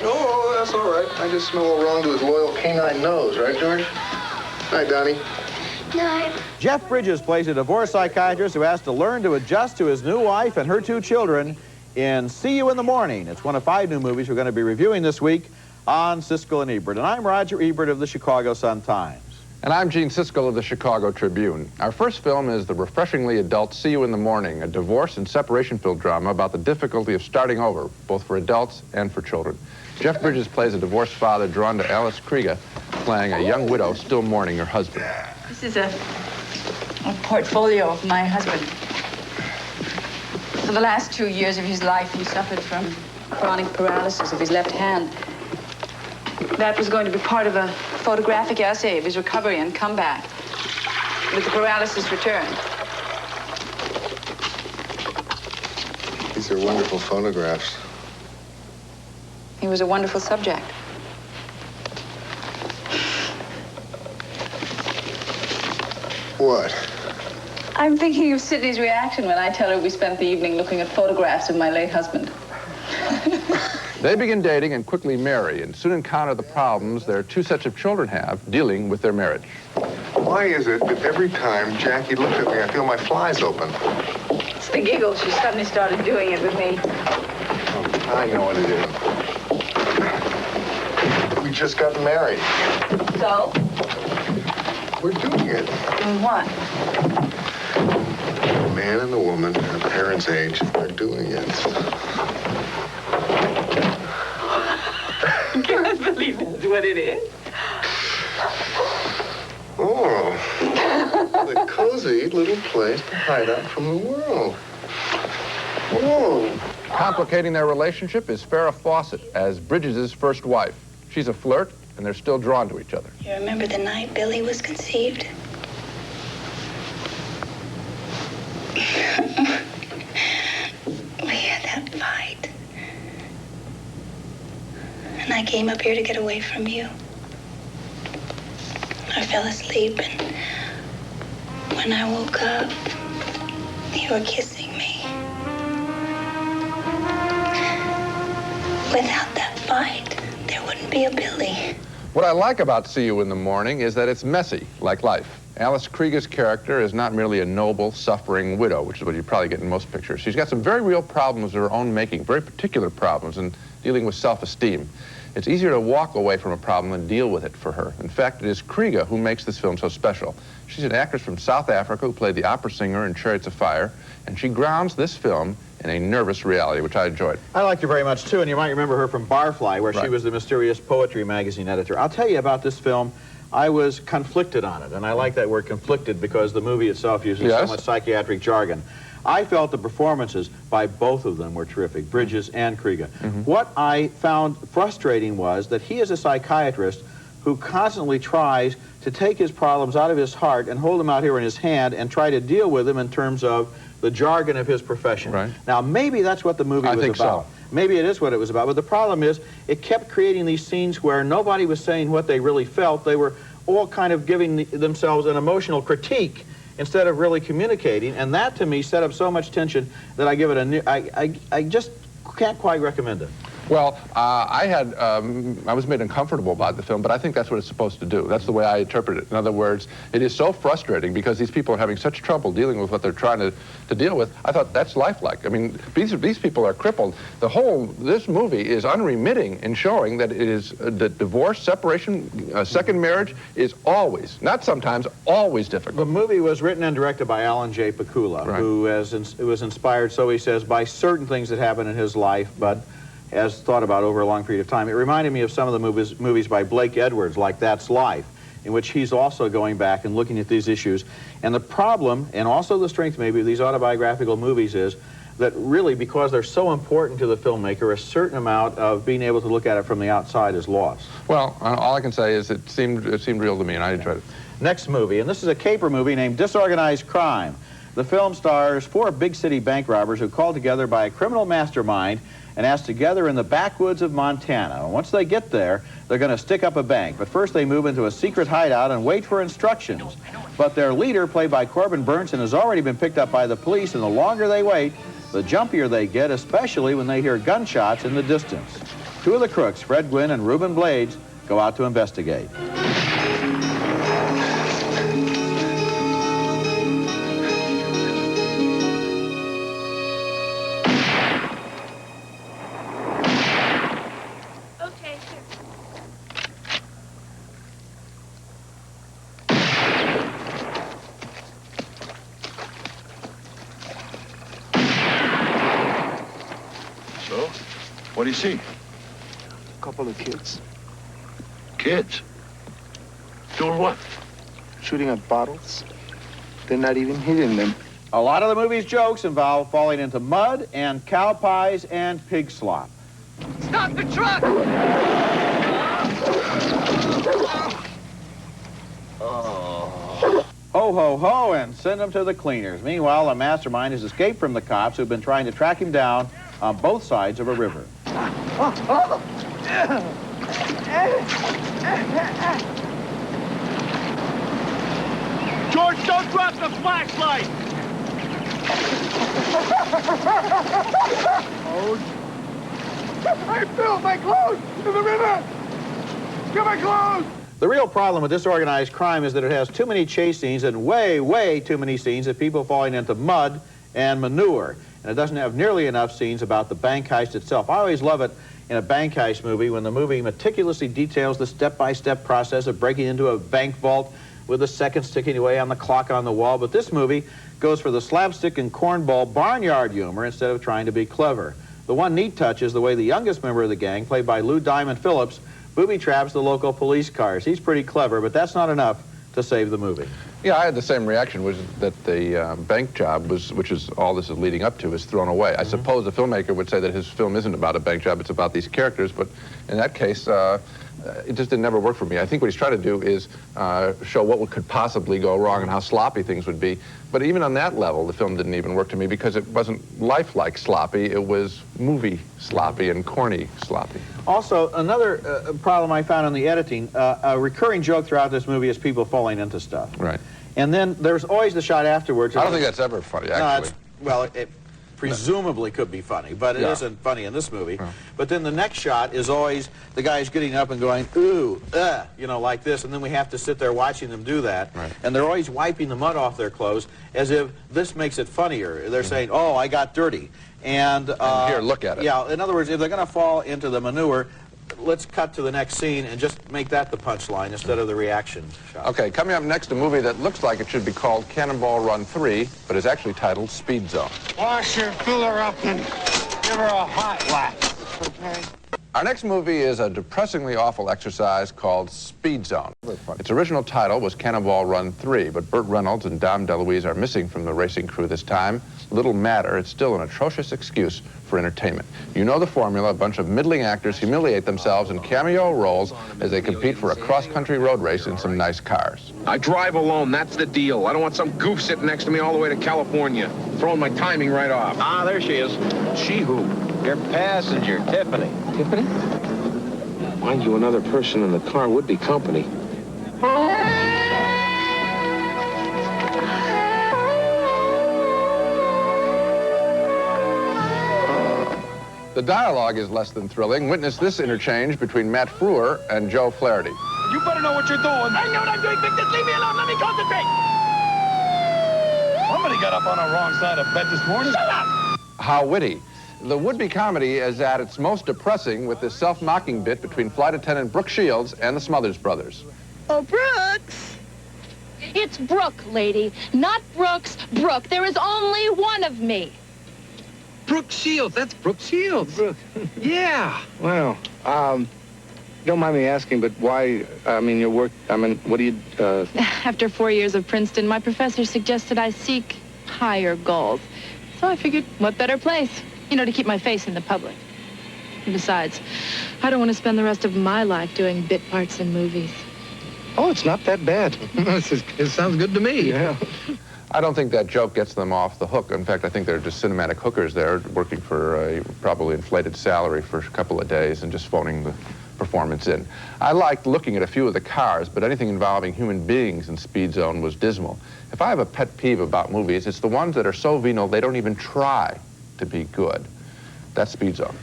Oh, that's all right. I just smell wrong to his loyal canine nose, right, George? Hi, Donnie. No. Jeff Bridges plays a divorce psychiatrist who has to learn to adjust to his new wife and her 2 children in See You in the Morning. It's one of 5 new movies we're going to be reviewing this week on Siskel and Ebert. And I'm Roger Ebert of the Chicago Sun-Times. And I'm Gene Siskel of the Chicago Tribune. Our first film is the refreshingly adult See You in the Morning, a divorce and separation-filled drama about the difficulty of starting over, both for adults and for children. Jeff Bridges plays a divorced father drawn to Alice Krieger, playing a young widow still mourning her husband. This is a portfolio of my husband. For the last 2 years of his life, he suffered from chronic paralysis of his left hand. That was going to be part of a photographic essay of his recovery and comeback, but the paralysis returned. These are wonderful photographs. He was a wonderful subject. What? I'm thinking of Sydney's reaction when I tell her we spent the evening looking at photographs of my late husband. They begin dating and quickly marry, and soon encounter the problems their 2 sets of children have dealing with their marriage. Why is it that every time Jackie looks at me, I feel my flies open? It's the giggle. She suddenly started doing it with me. Oh, I know what it is. We just got married. So? We're doing it. Doing what? The man and the woman, their parents' age, they're doing it. I can't believe that's what it is. Oh, the cozy little place to hide out from the world. Oh. Complicating their relationship is Farrah Fawcett as Bridges' first wife. She's a flirt, and they're still drawn to each other. You remember the night Billy was conceived? We had that fight. And I came up here to get away from you. I fell asleep, and when I woke up, you were kissing me. Without that fight, there wouldn't be a Billy. What I like about See You in the Morning is that it's messy, like life. Alice Krieger's character is not merely a noble, suffering widow, which is what you probably get in most pictures. She's got some very real problems of her own making, very particular problems in dealing with self-esteem. It's easier to walk away from a problem than deal with it for her. In fact, it is Krieger who makes this film so special. She's an actress from South Africa who played the opera singer in Chariots of Fire, and she grounds this film in a nervous reality, which I enjoyed. I liked her very much, too, and you might remember her from Barfly, where she was the mysterious poetry magazine editor. I'll tell you about this film. I was conflicted on it, and I like that word conflicted because the movie itself uses so much psychiatric jargon. I felt the performances by both of them were terrific, Bridges and Krieger. What I found frustrating was that he is a psychiatrist who constantly tries to take his problems out of his heart and hold them out here in his hand and try to deal with them in terms of the jargon of his profession. Now, maybe that's what the movie was about. So. Maybe it is what it was about, but the problem is it kept creating these scenes where nobody was saying what they really felt. They were all kind of giving themselves an emotional critique instead of really communicating, and that to me set up so much tension that I give it I just can't quite recommend it. Well, I was made uncomfortable about the film, but I think that's what it's supposed to do. That's the way I interpret it. In other words, it is so frustrating because these people are having such trouble dealing with what they're trying to deal with. I thought that's lifelike. I mean, these people are crippled. This movie is unremitting in showing that it is that divorce, separation, second marriage is always, not sometimes, always difficult. The movie was written and directed by Alan J. Pakula, who was inspired, so he says, by certain things that happened in his life, but as thought about over a long period of time. It reminded me of some of the movies by Blake Edwards, like That's Life. in which he's also going back and looking at these issues. And the problem, and also the strength maybe of these autobiographical movies, is that really, because they're so important to the filmmaker, a certain amount of being able to look at it from the outside is lost. Well, all I can say is it seemed real to me, and I enjoyed it. Next movie, and this is a caper movie named Disorganized Crime. The film stars 4 big city bank robbers who called together by a criminal mastermind and asked together in the backwoods of Montana. Once they get there, they're going to stick up a bank. But first they move into a secret hideout and wait for instructions. But their leader, played by Corbin Burnson, has already been picked up by the police, and the longer they wait, the jumpier they get, especially when they hear gunshots in the distance. 2 of the crooks, Fred Gwynn and Reuben Blades, go out to investigate. Okay, sure. So, what do you see? A couple of kids Kids? Doing what? shooting at bottles. They're not even hitting them. A lot of the movie's jokes involve falling into mud and cow pies and pig slop. Stop the truck! Ho, ho, ho, and send him to the cleaners. Meanwhile, the mastermind has escaped from the cops who've been trying to track him down on both sides of a river. George, don't drop the flashlight! I spilled my clothes in the river! Get my clothes! The real problem with Disorganized Crime is that it has too many chase scenes and way, way too many scenes of people falling into mud and manure. And it doesn't have nearly enough scenes about the bank heist itself. I always love it in a bank heist movie when the movie meticulously details the step-by-step process of breaking into a bank vault with the seconds ticking away on the clock on the wall. But this movie goes for the slapstick and cornball barnyard humor instead of trying to be clever. The one neat touch is the way the youngest member of the gang, played by Lou Diamond Phillips, booby traps the local police cars. He's pretty clever, but that's not enough to save the movie. Yeah, I had the same reaction, was that the bank job, which is all this is leading up to, is thrown away. I suppose the filmmaker would say that his film isn't about a bank job, it's about these characters, but in that case, it just never work for me. I think what he's trying to do is show what could possibly go wrong and how sloppy things would be. But even on that level, the film didn't even work to me because it wasn't lifelike sloppy. It was movie sloppy and corny sloppy. Also, another problem I found in the editing, a recurring joke throughout this movie is people falling into stuff. Right. And then there's always the shot afterwards. I don't think that's ever funny, actually. Well, it presumably could be funny, but it isn't funny in this movie. But then the next shot is always the guy's getting up and going, ooh, you know, like this, and then we have to sit there watching them do that. Right. And they're always wiping the mud off their clothes as if this makes it funnier. They're saying, oh, I got dirty. And here, look at it. Yeah, in other words, if they're going to fall into the manure, let's cut to the next scene and just make that the punchline instead of the reaction shot. Okay, coming up next, a movie that looks like it should be called Cannonball Run 3, but is actually titled Speed Zone. Wash her, fill her up, and give her a hot lap. Okay? Our next movie is a depressingly awful exercise called Speed Zone. Its original title was Cannonball Run 3, but Burt Reynolds and Dom DeLuise are missing from the racing crew this time. Little matter, it's still an atrocious excuse for entertainment. You know the formula, a bunch of middling actors humiliate themselves in cameo roles as they compete for a cross-country road race in some nice cars. I drive alone, that's the deal. I don't want some goof sitting next to me all the way to California, throwing my timing right off. Ah, there she is. She who? Your passenger, Tiffany. Tiffany? Mind you, another person in the car would be company. The dialogue is less than thrilling. Witness this interchange between Matt Frewer and Joe Flaherty. You better know what you're doing. I know what I'm doing, Victor. Leave me alone. Let me concentrate. Somebody got up on the wrong side of bed this morning. Shut up. How witty. The would-be comedy is at its most depressing with this self-mocking bit between flight attendant Brooke Shields and the Smothers Brothers. Oh, Brooks. It's Brooke, lady. Not Brooks. Brooke. There is only one of me. Brooke Shields, that's Brooke Shields. Yeah. Well, Don't mind me asking, but why, I mean, your work, I mean, what do you, After 4 years of Princeton, my professor suggested I seek higher goals. So I figured, what better place? You know, to keep my face in the public. And besides, I don't want to spend the rest of my life doing bit parts in movies. Oh, it's not that bad. It sounds good to me. Yeah. I don't think that joke gets them off the hook. In fact, I think they're just cinematic hookers there, working for a probably inflated salary for a couple of days and just phoning the performance in. I liked looking at a few of the cars, but anything involving human beings in Speed Zone was dismal. If I have a pet peeve about movies, it's the ones that are so venal they don't even try to be good. That's Speed Zone.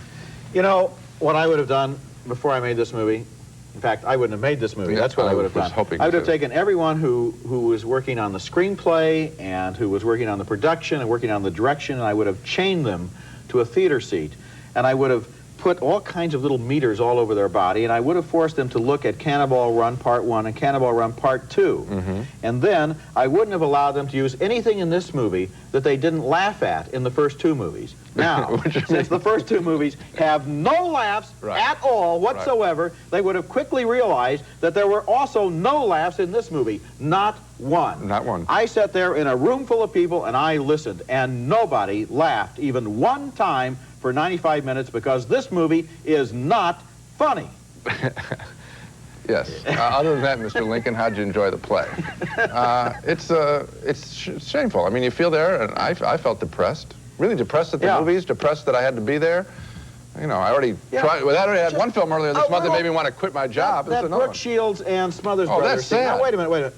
You know, what I would have done before I made this movie, in fact, I wouldn't have made this movie. That's what I would have done. I would have taken everyone who was working on the screenplay and who was working on the production and working on the direction, and I would have chained them to a theater seat. And I would have put all kinds of little meters all over their body, and I would have forced them to look at Cannonball Run Part 1 and Cannonball Run Part 2. And then I wouldn't have allowed them to use anything in this movie that they didn't laugh at in the first two movies. Now, since the first two movies have no laughs at all whatsoever, they would have quickly realized that there were also no laughs in this movie. Not one. Not one. I sat there in a room full of people and I listened, and nobody laughed even one time for 95 minutes because this movie is not funny. Yes. Other than that, Mr. Lincoln, how'd you enjoy the play? It's shameful. I mean, you feel there, and I felt depressed. Really depressed at the movies, depressed that I had to be there. You know, I already tried. Well, I already had one film earlier this month that made me want to quit my job. That Brooke Shields and Smothers Brothers. That's sad. Now, wait a minute.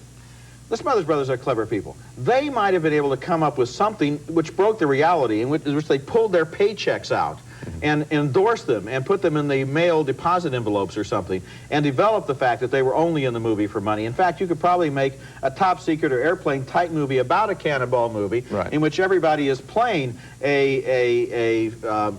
The Smothers Brothers are clever people. They might have been able to come up with something which broke the reality, in which they pulled their paychecks out and endorsed them and put them in the mail deposit envelopes or something and developed the fact that they were only in the movie for money. In fact, you could probably make a top secret or airplane type movie about a cannonball movie in which everybody is playing a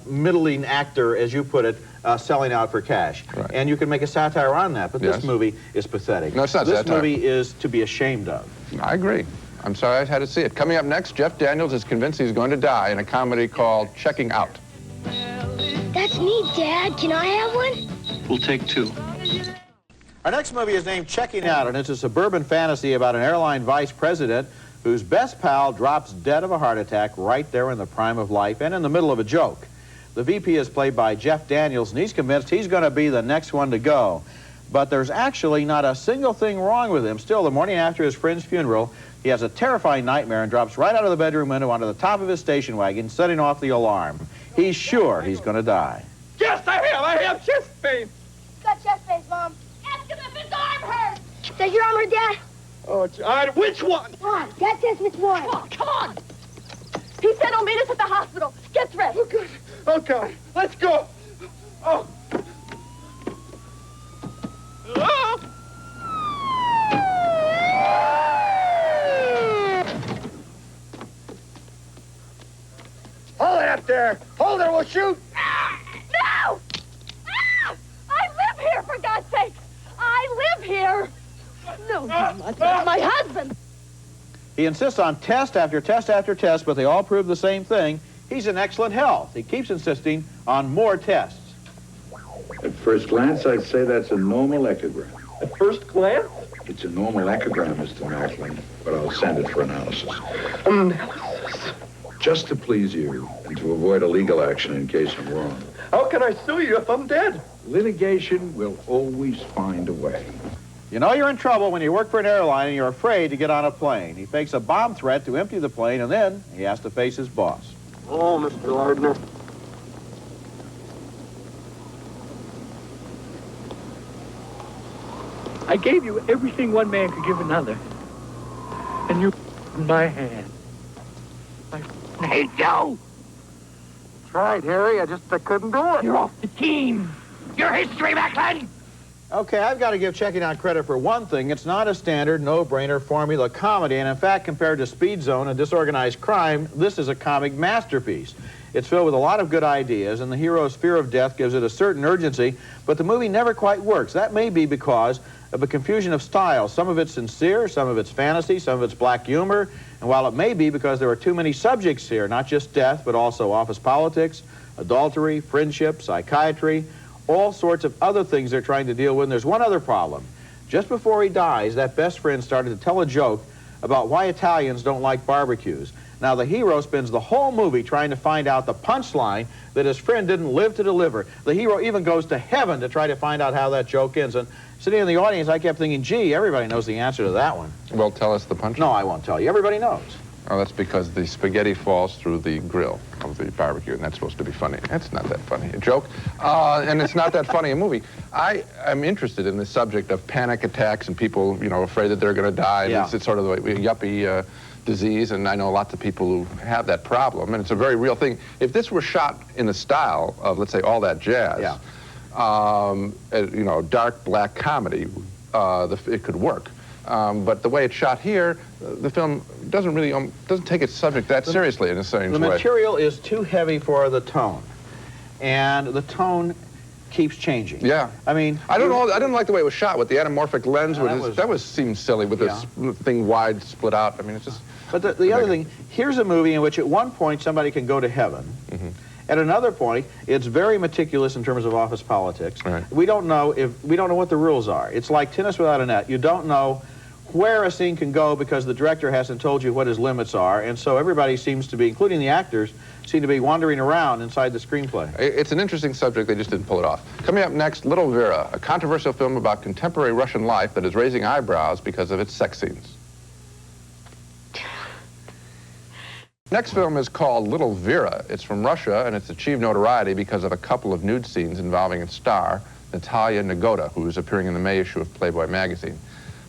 middling actor, as you put it, selling out for cash. And you can make a satire on that, but this movie is pathetic. No, it's not this satire. movie is to be ashamed of. I agree. I'm sorry I had to see it. Coming up next, Jeff Daniels is convinced he's going to die in a comedy called Checking Out. That's neat, Dad. Can I have one? We'll take two. Our next movie is named Checking Out, and it's a suburban fantasy about an airline vice president whose best pal drops dead of a heart attack right there in the prime of life and in the middle of a joke. The VP is played by Jeff Daniels, and he's convinced he's going to be the next one to go. But there's actually not a single thing wrong with him. Still, the morning after his friend's funeral, he has a terrifying nightmare and drops right out of the bedroom window onto the top of his station wagon, setting off the alarm. He's sure he's going to die. Yes, I have chest pain. Got chest pains, Mom. Ask him if his arm hurts. Does your arm hurt, Dad? Oh, which one? Come on, Dad says which one. Oh, come on! He said he'll meet us at the hospital. Get dressed. Okay, let's go. Oh. Oh. Hold it up there. Hold it, we'll shoot. No! Ah! I live here, for God's sake! I live here! No, you must. That's my husband. He insists on test after test after test, but they all prove the same thing. He's in excellent health. He keeps insisting on more tests. At first glance, I'd say that's a normal echogram. At first glance? It's a normal echogram, Mr. Mackling, but I'll send it for analysis. Just to please you and to avoid a legal action in case I'm wrong. How can I sue you if I'm dead? Litigation will always find a way. You know you're in trouble when you work for an airline and you're afraid to get on a plane. He fakes a bomb threat to empty the plane, and then he has to face his boss. Oh, Mr. Lardner. I gave you everything one man could give another. And you in my hand. I hate you! Tried, Harry. I couldn't do it. You're off the team. Your history, Macklin! Okay, I've got to give Checking Out credit for one thing. It's not a standard, no-brainer formula comedy, and in fact, compared to Speed Zone and Disorganized Crime, this is a comic masterpiece. It's filled with a lot of good ideas, and the hero's fear of death gives it a certain urgency, but the movie never quite works. That may be because of a confusion of styles. Some of it's sincere, some of it's fantasy, some of it's black humor, and while it may be because there are too many subjects here, not just death, but also office politics, adultery, friendship, psychiatry, all sorts of other things they're trying to deal with. And there's one other problem. Just before he dies, that best friend started to tell a joke about why Italians don't like barbecues. Now, the hero spends the whole movie trying to find out the punchline that his friend didn't live to deliver. The hero even goes to heaven to try to find out how that joke ends. And sitting in the audience, I kept thinking, gee, everybody knows the answer to that one. Well, tell us the punchline. No, I won't tell you. Everybody knows. Oh, that's because the spaghetti falls through the grill of the barbecue, and that's supposed to be funny. That's not that funny. A joke. And it's not that funny a movie. I'm interested in the subject of panic attacks and people, you know, afraid that they're going to die. Yeah. It's sort of the yuppie disease, and I know lots of people who have that problem, and it's a very real thing. If this were shot in the style of, let's say, All That Jazz, you know, dark black comedy, it could work. But the way it's shot here, the film doesn't really doesn't take its subject that seriously in a strange way. The material is too heavy for the tone, and the tone keeps changing. Yeah. I mean, I didn't like the way it was shot with the anamorphic lens. That seemed silly with this thing wide split out. I mean, it's just. But the other thing, here's a movie in which at one point somebody can go to heaven. At another point, it's very meticulous in terms of office politics. Right. We don't know what the rules are. It's like tennis without a net. You don't know where a scene can go because the director hasn't told you what his limits are, and so everybody seems to be, including the actors, seem to be wandering around inside the screenplay. It's an interesting subject. They just didn't pull it off. Coming up next, Little Vera, a controversial film about contemporary Russian life that is raising eyebrows because of its sex scenes. Next film is called Little Vera. It's from Russia, and it's achieved notoriety because of a couple of nude scenes involving its star, Natalia Nagoda, who is appearing in the May issue of Playboy magazine.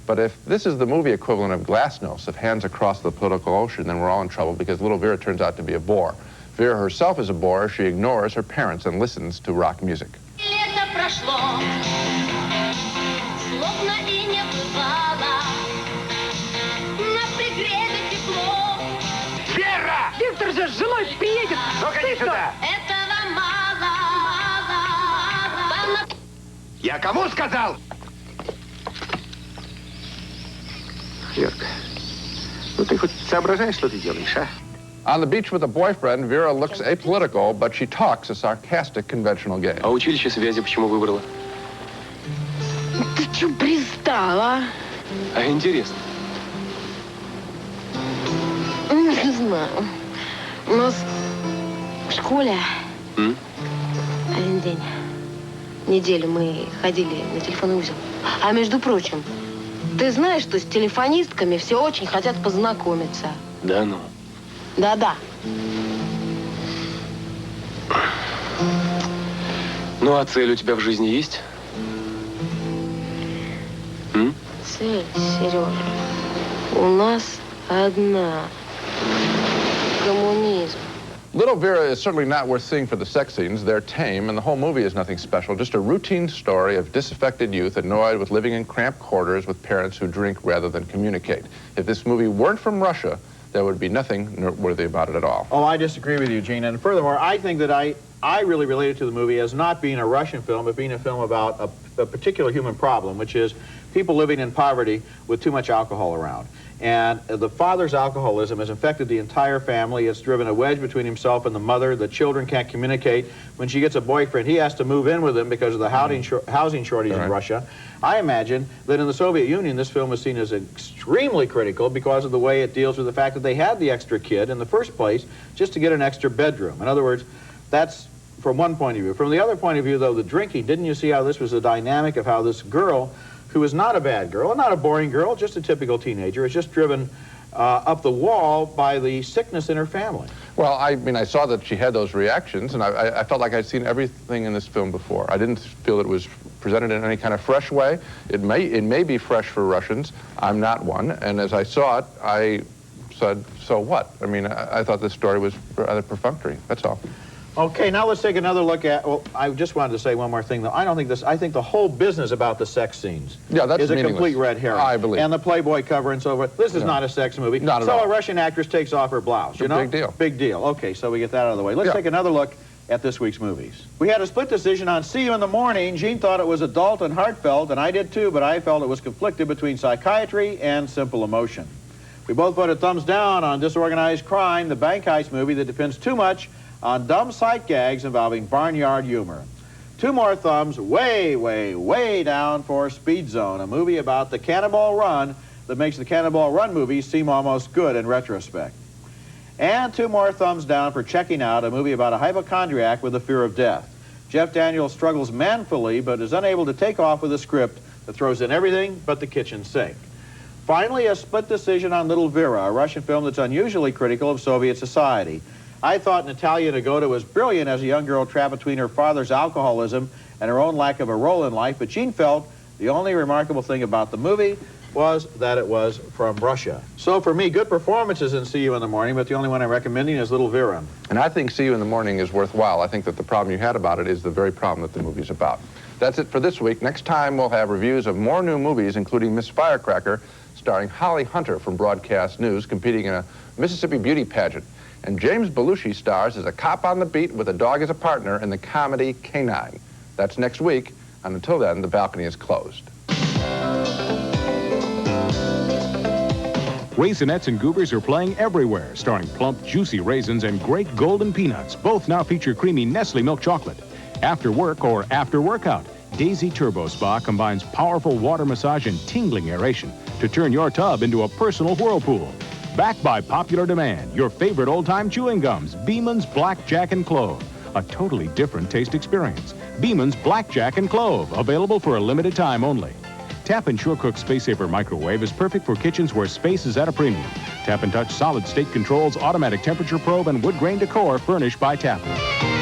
But if this is the movie equivalent of Glasnost, of Hands Across the Political Ocean, then we're all in trouble because Little Vera turns out to be a bore. Vera herself is a bore. She ignores her parents and listens to rock music. Виктор же с женой приедет. Ну-ка, иди сюда. Я кому сказал? Верка, ну ты хоть соображаешь, что ты делаешь, а? On the beach with a boyfriend, Vera looks apolitical, but she talks a sarcastic conventional game. А училище связи почему выбрала? Ты что пристал, а? А интересно. Не знаю. У нас в школе один день, неделю мы ходили на телефонный узел. А между прочим, ты знаешь, что с телефонистками все очень хотят познакомиться? Да ну. Да-да. Ну, а цель у тебя в жизни есть? Цель, Сережа, у нас одна. Коммунизм. Little Vera is certainly not worth seeing for the sex scenes. They're tame, and the whole movie is nothing special, just a routine story of disaffected youth annoyed with living in cramped quarters with parents who drink rather than communicate. If this movie weren't from Russia, there would be nothing noteworthy about it at all. Oh, I disagree with you, Gene. And furthermore, I think that I really related to the movie as not being a Russian film, but being a film about a particular human problem, which is people living in poverty with too much alcohol around. And the father's alcoholism has infected the entire family. It's driven a wedge between himself and the mother. The children can't communicate. When she gets a boyfriend, he has to move in with him because of the housing shortage in Russia. I imagine that in the Soviet Union, this film is seen as extremely critical because of the way it deals with the fact that they had the extra kid in the first place just to get an extra bedroom. In other words, that's from one point of view. From the other point of view, though, the drinking, didn't you see how this was a dynamic of how this girl, who is not a bad girl, not a boring girl, just a typical teenager, is just driven up the wall by the sickness in her family. Well, I mean, I saw that she had those reactions, and I felt like I'd seen everything in this film before. I didn't feel it was presented in any kind of fresh way. It may be fresh for Russians. I'm not one, and as I saw it, I said, so what? I mean, I thought this story was rather perfunctory, that's all. Okay, now let's take another look at, well, I just wanted to say one more thing, though. I think the whole business about the sex scenes is a complete red herring. I believe. And the Playboy cover and so forth. This is not a sex movie. Not at all. So a Russian actress takes off her blouse, you know? Big deal. Big deal. Okay, so we get that out of the way. Let's take another look at this week's movies. We had a split decision on See You in the Morning. Gene thought it was adult and heartfelt, and I did too, but I felt it was conflicted between psychiatry and simple emotion. We both voted thumbs down on Disorganized Crime, the bank heist movie that depends too much on dumb sight gags involving barnyard humor. 2 more thumbs way, way, way down for Speed Zone, a movie about the Cannonball Run that makes the Cannonball Run movies seem almost good in retrospect. And 2 more thumbs down for Checking Out, a movie about a hypochondriac with a fear of death. Jeff Daniels struggles manfully but is unable to take off with a script that throws in everything but the kitchen sink. Finally, a split decision on Little Vera, a Russian film that's unusually critical of Soviet society. I thought Natalia Nagota was brilliant as a young girl trapped between her father's alcoholism and her own lack of a role in life, but Jean felt the only remarkable thing about the movie was that it was from Russia. So for me, good performances in See You in the Morning, but the only one I'm recommending is Little Vera. And I think See You in the Morning is worthwhile. I think that the problem you had about it is the very problem that the movie's about. That's it for this week. Next time, we'll have reviews of more new movies, including Miss Firecracker, starring Holly Hunter from Broadcast News, competing in a Mississippi beauty pageant. And James Belushi stars as a cop on the beat with a dog as a partner in the comedy Canine. That's next week, and until then, the balcony is closed. Raisinets and Goobers are playing everywhere, starring plump, juicy raisins and great golden peanuts. Both now feature creamy Nestle milk chocolate. After work or after workout, Daisy Turbo Spa combines powerful water massage and tingling aeration to turn your tub into a personal whirlpool. Backed by popular demand, your favorite old-time chewing gums, Beeman's Blackjack and Clove. A totally different taste experience. Beeman's Blackjack and Clove, available for a limited time only. Tap & Sure Cook Space Saver Microwave is perfect for kitchens where space is at a premium. Tap & Touch solid state controls, automatic temperature probe, and wood grain decor furnished by Tappan.